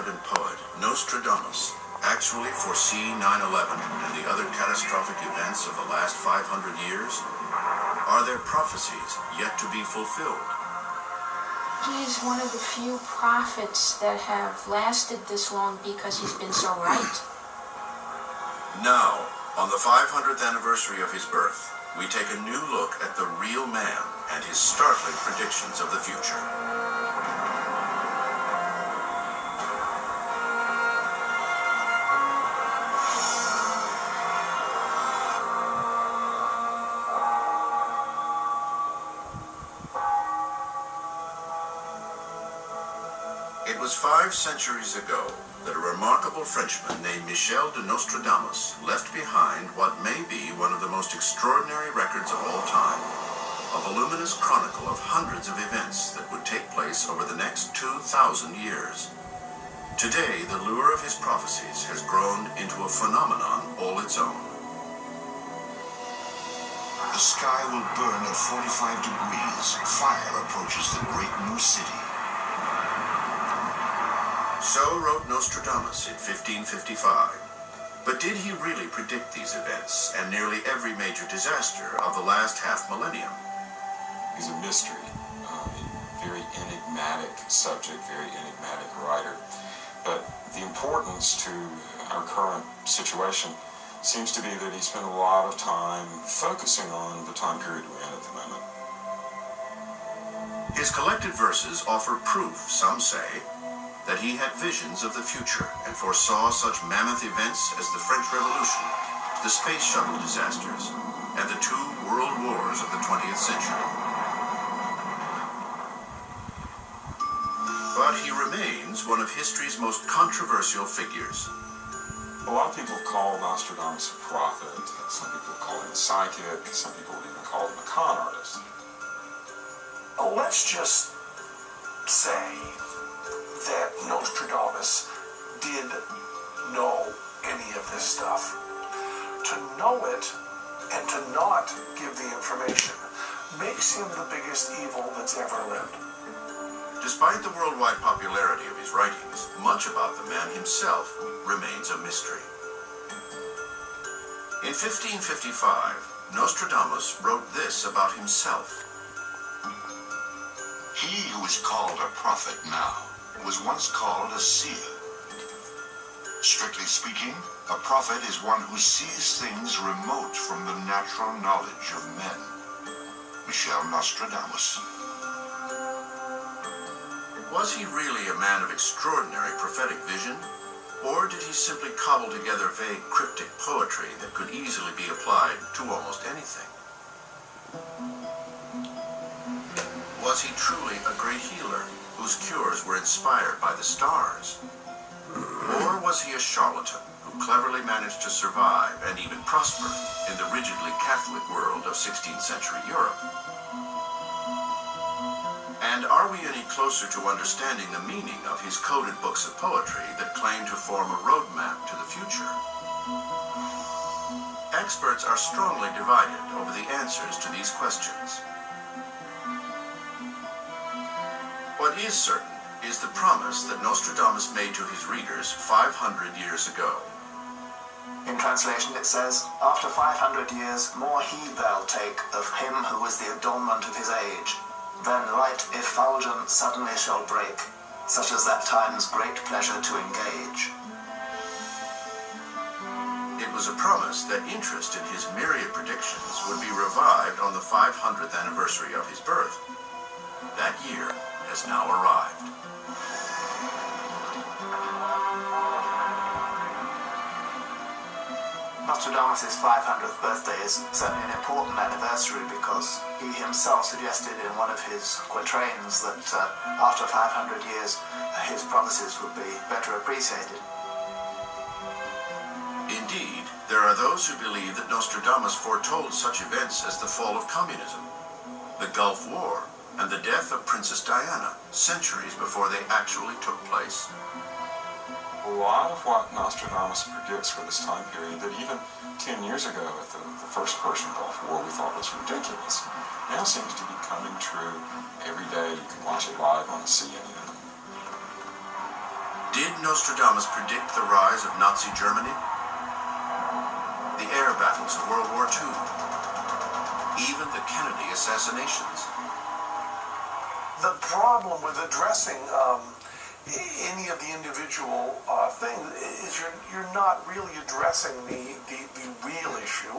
and poet Nostradamus actually foresee 9/11 and the other catastrophic events of the last 500 years? Are there prophecies yet to be fulfilled? He's one of the few prophets that have lasted this long because he's been so right. Now, on the 500th anniversary of his birth, we take a new look at the real man and his startling predictions of the future. It was 5 centuries ago that a remarkable Frenchman named Michel de Nostradamus left behind what may be one of the most extraordinary records of all time, a voluminous chronicle of hundreds of events that would take place over the next 2,000 years. Today, the lure of his prophecies has grown into a phenomenon all its own. The sky will burn at 45 degrees. Fire approaches the great new city. So wrote Nostradamus in 1555. But did he really predict these events and nearly every major disaster of the last half-millennium? He's a mystery, very enigmatic subject, very enigmatic writer. But the importance to our current situation seems to be that he spent a lot of time focusing on the time period we're in at the moment. His collected verses offer proof, some say, that he had visions of the future and foresaw such mammoth events as the French Revolution, the space shuttle disasters, and the 2 world wars of the 20th century. But he remains one of history's most controversial figures. A lot of people call Nostradamus a prophet. Some people call him a psychic. Some people even call him a con artist. Let's just say that Nostradamus did know any of this stuff. To know it and to not give the information makes him the biggest evil that's ever lived. Despite the worldwide popularity of his writings, much about the man himself remains a mystery. In 1555, Nostradamus wrote this about himself. He who is called a prophet now was once called a seer. Strictly speaking, a prophet is one who sees things remote from the natural knowledge of men. Michel Nostradamus. Was he really a man of extraordinary prophetic vision? Or did he simply cobble together vague cryptic poetry that could easily be applied to almost anything? Was he truly a great healer whose cures were inspired by the stars? Or was he a charlatan who cleverly managed to survive and even prosper in the rigidly Catholic world of 16th century Europe? And are we any closer to understanding the meaning of his coded books of poetry that claim to form a roadmap to the future? Experts are strongly divided over the answers to these questions. What is certain is the promise that Nostradamus made to his readers 500 years ago. In translation it says, "After 500 years, more heed thou take of him who is the adornment of his age. Then light effulgent suddenly shall break, such as that time's great pleasure to engage." It was a promise that interest in his myriad predictions would be revived on the 500th anniversary of his birth. That year has now arrived. Nostradamus' 500th birthday is certainly an important anniversary because he himself suggested in one of his quatrains that after 500 years his prophecies would be better appreciated. Indeed, there are those who believe that Nostradamus foretold such events as the fall of communism, the Gulf War, and the death of Princess Diana, centuries before they actually took place. A lot of what Nostradamus predicts for this time period that even 10 years ago at the first Persian Gulf War we thought was ridiculous, now seems to be coming true every day. You can watch it live on CNN. Did Nostradamus predict the rise of Nazi Germany? The air battles of World War II? Even the Kennedy assassinations? The problem with addressing any of the individual things is you're not really addressing the real issue.